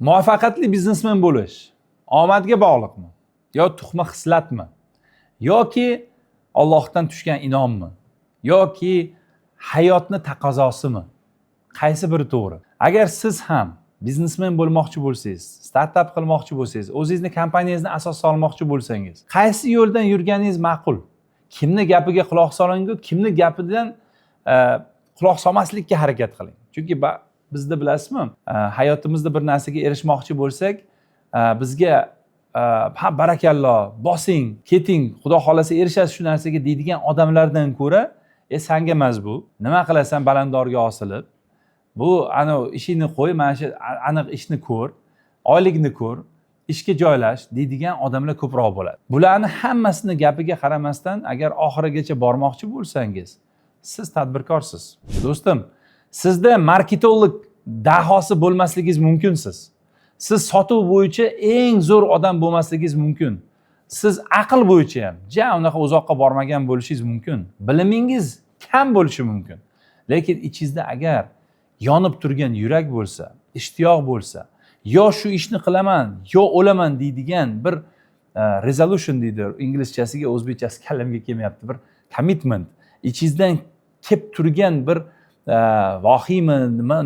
Muvaffaqiyatli biznesmen bo'lish omadga bog'liqmi? Yo tuhma xislatmi? Yoki Allohdan tushgan inommi? Yoki hayotni taqozosimi? Qaysi biri to'g'ri? Agar siz ham biznesmen bo'lmoqchi bo'lsangiz, startup qilmoqchi bo'lsangiz, o'zingizni kompaniyangizni asos solmoqchi bo'lsangiz, qaysi yo'ldan yurganingiz ma'qul? Kimni gapiga quloq soling-ku, kimni gapidan quloq solmaslikka harakat qiling. Chunki bizda bilasizmi, hayotimizda bir narsaga erishmoqchi bo'lsak, bizga ha barakalloh, bosing, keting, Xudo xolasa erishasiz shu narsaga deydigan odamlardan ko'ra, sanga emas bu. Nima qilasan balandorga osilib? Bu ana ishingni qo'y, mana shu aniq ishni ko'r, oylikni ko'r, ishga joylash deydigan odamlar ko'proq bo'ladi. Bularni hammasini gapiga qaramasdan agar oxirigacha bormoqchi bo'lsangiz, siz tadbirkorsiz. Do'stim, sizda marketolog dahosi bo'lmasligingiz mumkinsiz. Siz sotuv bo'yicha eng zo'r odam bo'lmasligingiz mumkin. Siz aql bo'yicha ham unaqa uzoqqa bormagan bo'lishingiz mumkin. Bilimingiz kam bo'lishi mumkin. Lekin ichingizda agar yonib turgan yurak bo'lsa, ishtiyoq bo'lsa, yo shu ishni qilaman, yo o'laman deydigan bir resolution deydi inglizchasiga, o'zbekchasi kallamga kelmayapti, bir commitment, ichingizdan kelib turgan bir vohiymi,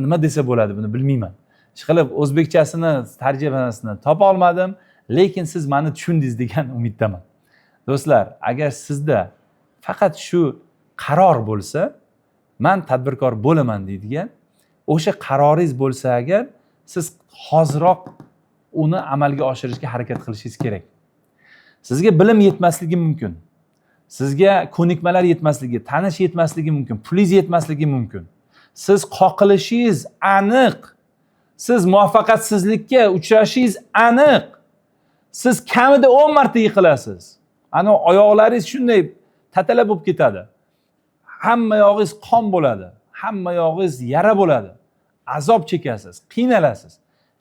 nima desa bo'ladi buni bilmayman. Ishqilib o'zbekchasini tarjimasini topa olmadim, lekin siz meni tushundingiz degan umiddaman. Do'stlar, agar sizda faqat shu qaror bo'lsa, men tadbirkor bo'laman deydigan o'sha qaroringiz bo'lsa agar, siz hoziroq uni amalga oshirishga harakat qilishingiz kerak. Sizga bilim yetmasligi mumkin. Sizga ko'nikmalar yetmasligi, tanish yetmasligi mumkin, pulingiz yetmasligi mumkin. Siz qoqilishingiz aniq. Siz muvaffaqiyatsizlikka uchrashingiz aniq. Siz kamida 10 marta yiqilasiz. Ana oyoqlaringiz shunday tatala bo'lib ketadi. Hamma yog'ingiz qon bo'ladi. Hamma yog'ingiz yara bo'ladi. Azob chekasiz, qiynalasiz.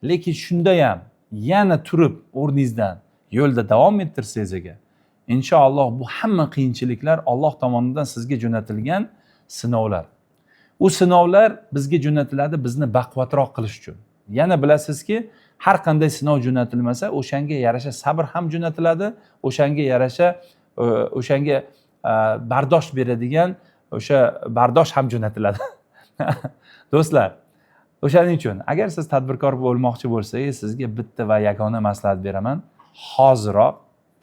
Lekin shunda ham yana turib o'rningizdan yo'lda davom ettirsangiz agar, inshaalloh bu hamma qiyinchiliklar Alloh tomonidan sizga jo'natilgan sinovlar. U sinovlar bizga jo'natiladi bizni baquvvatroq qilish uchun. Yana bilasizki, har qanday sinov jo'natilmasa, o'shanga yarasha sabr ham jo'natiladi, o'shanga yarasha o'shanga bardosh beradigan o'sha bardosh ham jo'natiladi. Do'stlar, o'shaning uchun agar siz tadbirkor bo'lmoqchi bo'lsangiz, sizga bitta va yagona maslahat beraman. Hoziroq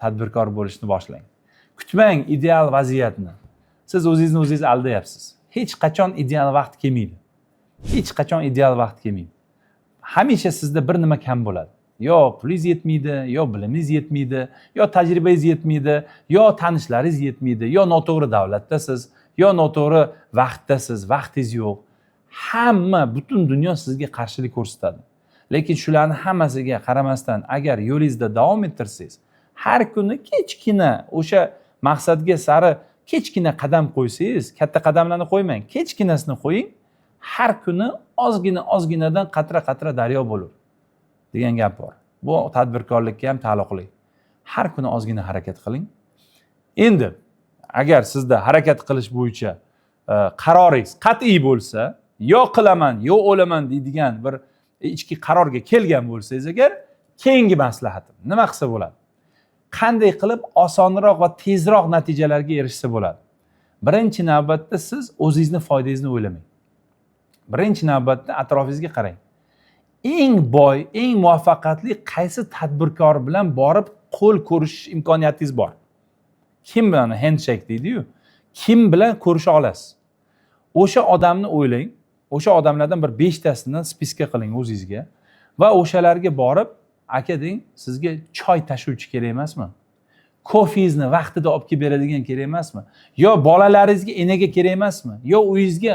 tadbirkor bo'lishni boshlang. Kutmang ideal vaziyatni. Siz o'zingizni o'zingiz aldayapsiz. Hech qachon ideal vaqt kelmaydi. Hech qachon ideal vaqt kelmaydi. Hamisha sizda bir nima kam bo'ladi. Yo pulingiz yetmaydi, yo bilimingiz yetmaydi, yo tajribangiz yetmaydi, yo tanishlaringiz yetmaydi, yo noto'g'ri davlatdasiz, yo noto'g'ri vaqtdasiz, vaqtingiz yo'q. Hamma, butun dunyo sizga qarshilik ko'rsatadi. Lekin shularni hammasiga qaramasdan agar yo'lingizda davom ettirsangiz, har kuni kechkina o'sha maqsadga sari kechkina qadam qo'ysangiz, katta qadamlarni qo'ymang, kechkinasini qo'ying, har kuni ozginadan qatra daryo bo'lur degan gap bor. Bu tadbirkorlikka ham taalluqli. Har kuni ozgina harakat qiling. Endi agar sizda harakat qilish bo'yicha qaroringiz qat'iy bo'lsa, yo qilaman, yo o'laman deydigan bir ichki qarorga kelgan bo'lsangiz agar, keyingi maslahatim nima qilsa bo'ladi? Qanday qilib osonroq va tezroq natijalarga erishsa bo'ladi? Birinchi navbatda siz o'zingizni foydangizni o'ylamang. Birinchi navbatda atrofingizga qarang. Eng boy, eng muvaffaqiyatli qaysi tadbirkor bilan borib qo'l ko'rishish imkoniyatingiz bor? Kim bilan handshake deydi-yu? Kim bilan ko'risha olasiz? O'sha odamni o'ylang. O'sha odamlardan bir 5 tasini spiska qiling o'zingizga va o'shalarga borib, aka deng, sizga choy tashuvchi kerak emasmi? Kofeingizni vaqtida olib kelib beradigan kerak emasmi? Yo bolalaringizga enaga kerak emasmi? Yo uyingizga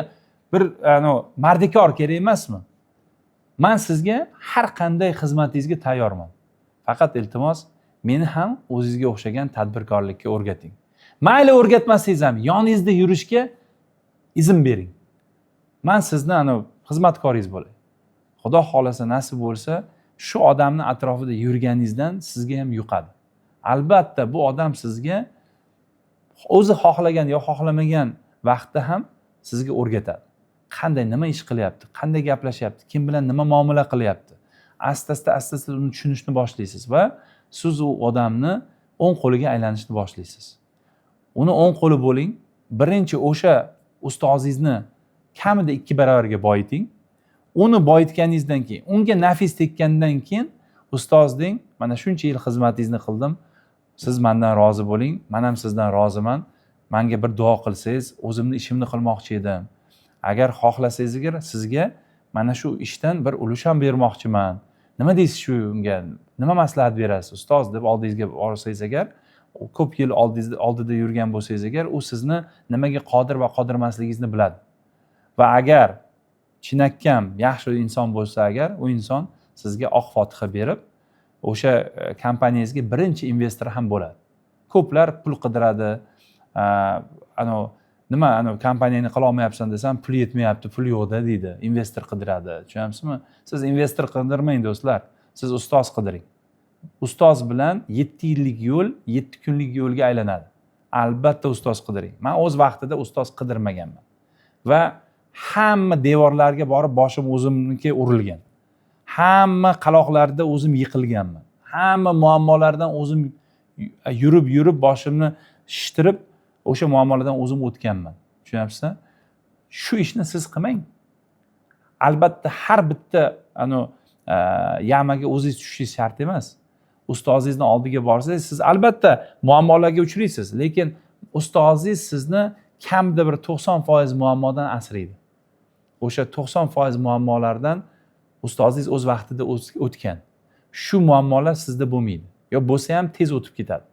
bir mardikor kerak emasmi? Men sizga har qanday xizmatingizga tayyorman. Faqat iltimos, meni ham o'zingizga o'xshagan tadbirkorlikka o'rgating. Mayli o'rgatmasangiz ham yoningizda yurishga izn bering. Men sizni xizmatkoringiz bo'lay. Xudo xolasa nasib bo'lsa, shu odamning atrofida yurganingizdan sizga ham yuqadi. Albatta bu odam sizga o'zi xohlagan yo xohlamagan vaqtda ham sizga o'rgatadi. Qanday nima ish qilyapti, qanday gaplashyapti, kim bilan nima muomala qilyapti. asta uni tushunishni boshlaysiz va siz u odamni o'ng qo'liga aylanishni boshlaysiz. Uni o'ng qo'li bo'ling. Birinchi o'sha ustozingizni kamida 2 barobarga boyiting. Uni boyitganingizdan keyin, unga nafis tekkandan keyin ustoz deng, mana shuncha yil xizmatingizni qildim. Siz mendan rozi bo'ling, men ham sizdan roziman. Menga bir duo qilsangiz, o'zimni ishimni qilmoqchi edim. Agar xohlasangiz sizga mana shu ishdan bir ulush ham bermoqchiman. Nima deysiz shunga? Nima maslahat berasiz ustoz deb oldingizga borsangiz agar, ko'p yil oldida yurgan bo'lsangiz agar, u sizni nimaga qodir va qodir emasligingizni biladi. Va agar chinakam yaxshi inson bo'lsa agar, u inson sizga oq fotiha berib, o'sha kompaniyangizga birinchi investor ham bo'ladi. Ko'plar pul qidiradi. Nima kompaniyani qila olmayapsan desam, pul yetmayapti, pul yo'qda deydi. Investor qidiradi. Tushunamsizmi? Siz investor qidirmang do'stlar. Siz ustoz qidiring. Ustoz bilan 7 yillik yo'l 7 kunlik yo'lga aylanadi. Albatta ustoz qidiring. Men o'z vaqtida ustoz qidirmaganman. Va hamma devorlarga borib boshim o'zimniki urilgan. Hamma qaloqlarda o'zim yiqilganman. Hamma muammolardan o'zim yurib boshimni shishtirib o'sha muammolardan o'zim o'tganman. Tushunapsizmi? Shu ishni siz qilmang. Albatta har bitta yamaga o'zingiz tushishingiz shart emas. Ustozingizni oldiga borsangiz, siz albatta muammolarga uchraysiz, lekin ustozingiz sizni kamida bir 90% muammodan asraydi. O'sha 90% muammolardan ustozingiz o'z vaqtida o'tgan. Shu muammolar sizda bo'lmaydi. Yo bo'lsa ham tez o'tib ketadi.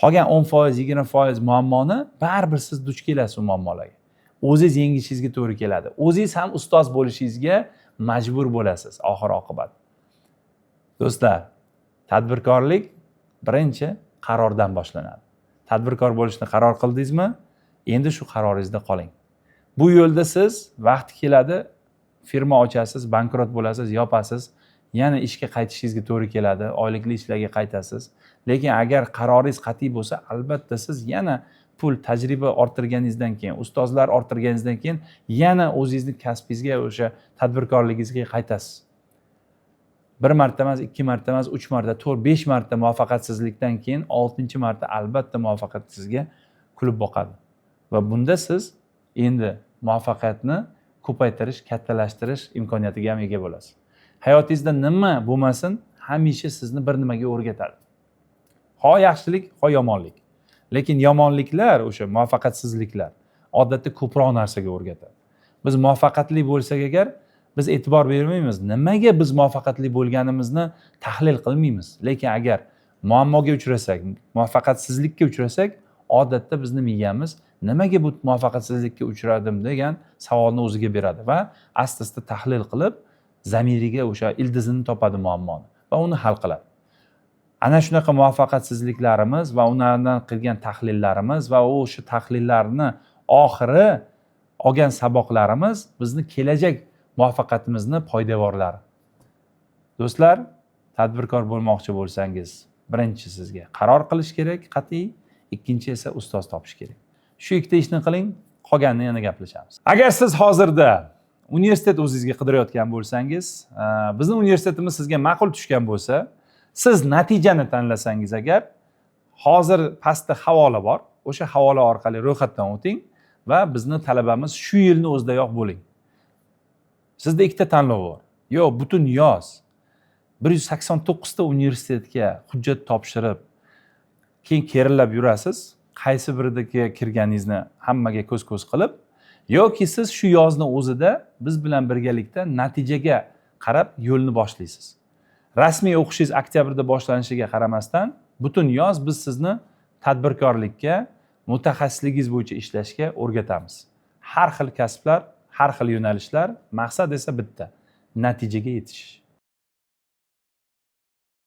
Qolgan 10%, 20% muammoni baribir siz duch kelasiz u muammolarga. O'zingiz yengishingizga to'g'ri keladi. O'zingiz ham ustoz bo'lishingizga majbur bo'lasiz oxir oqibat. Do'stlar, tadbirkorlik birinchi qarordan boshlanadi. Tadbirkor bo'lishni qaror qildingizmi? Endi shu qaroringizda qoling. Bu yo'lda siz vaqti keladi, firma ochasiz, bankrot bo'lasiz, yopasiz, yana ishga qaytishingizga to'g'ri keladi, oylikli ishlarga qaytasiz. Lekin agar qaroringiz qat'iy bo'lsa, albatta siz yana pul, tajriba orttirganingizdan keyin, ustozlar orttirganingizdan keyin yana o'zingizning kasbingizga, o'sha tadbirkorligingizga qaytasiz. 1 marta emas, 2 marta emas, 3 marta, 4, 5 marta muvaffaqiyatsizlikdan keyin 6-marta albatta muvaffaqiyat sizga kulib boqadi. Va bunda siz endi muvaffaqiyatni ko'paytirish, kattalashtirish imkoniyatiga ham ega bo'lasiz. Hayotingizda nima bo'lmasin, hamisha sizni bir nimaga o'rgatadi. Ho yaxshilik, ho yomonlik. Lekin yomonliklar, o'sha muvaffaqiyatsizliklar odatda ko'proq narsaga o'rgatadi. Biz muvaffaqiyatli bo'lsak agar, biz e'tibor bermaymiz. Nimaga biz muvaffaqiyatli bo'lganimizni tahlil qilmaymiz. Lekin agar muammoga uchrasak, muvaffaqiyatsizlikka uchrasak, odatda bizni miyamiz nimaga bu muvaffaqiyatsizlikka uchradim degan savolni o'ziga beradi va asta-asta tahlil qilib, zamiriga o'sha ildizini topadi muammoni va uni hal qiladi. Ana shunaqa muvaffaqiyatsizliklarimiz va ulardan qilgan tahlillarimiz va o'sha tahlillarni oxiri olgan saboqlarimiz bizni kelajak muvaffaqiyatimizni poydevorlari. Do'stlar, tadbirkor bo'lmoqchi bo'lsangiz, birinchi sizga qaror qilish kerak, qat'iy, ikkinchi esa ustoz topish kerak. Shu ikkita ishni qiling, qolganini yana gaplashamiz. Agar siz hozirda universitet o'zingizga qidirayotgan bo'lsangiz, bizning universitetimiz sizga ma'qul tushgan bo'lsa, siz natijani tanlasangiz agar, hozir pastda havola bor. O'sha havola orqali ro'yxatdan o'ting va bizning talabamiz shu yilning o'zidayoq bo'ling. Sizda ikkita tanlov bor. Yo, butun yoz 189 ta universitetga hujjat topshirib, keyin kerilab yurasiz. Qaysi biriga kirganingizni hammaga ko'z-ko'z qilib, yoki siz shu yozni o'zida biz bilan birgalikda natijaga qarab yo'lni boshlaysiz. Rasmiy o'qishingiz oktyabrda boshlanishiga qaramasdan, butun yoz biz sizni tadbirkorlikka, mutaxassisligingiz bo'yicha ishlashga o'rgatamiz. Har xil kasblar, har xil yo'nalishlar, maqsad esa bitta, natijaga yetish.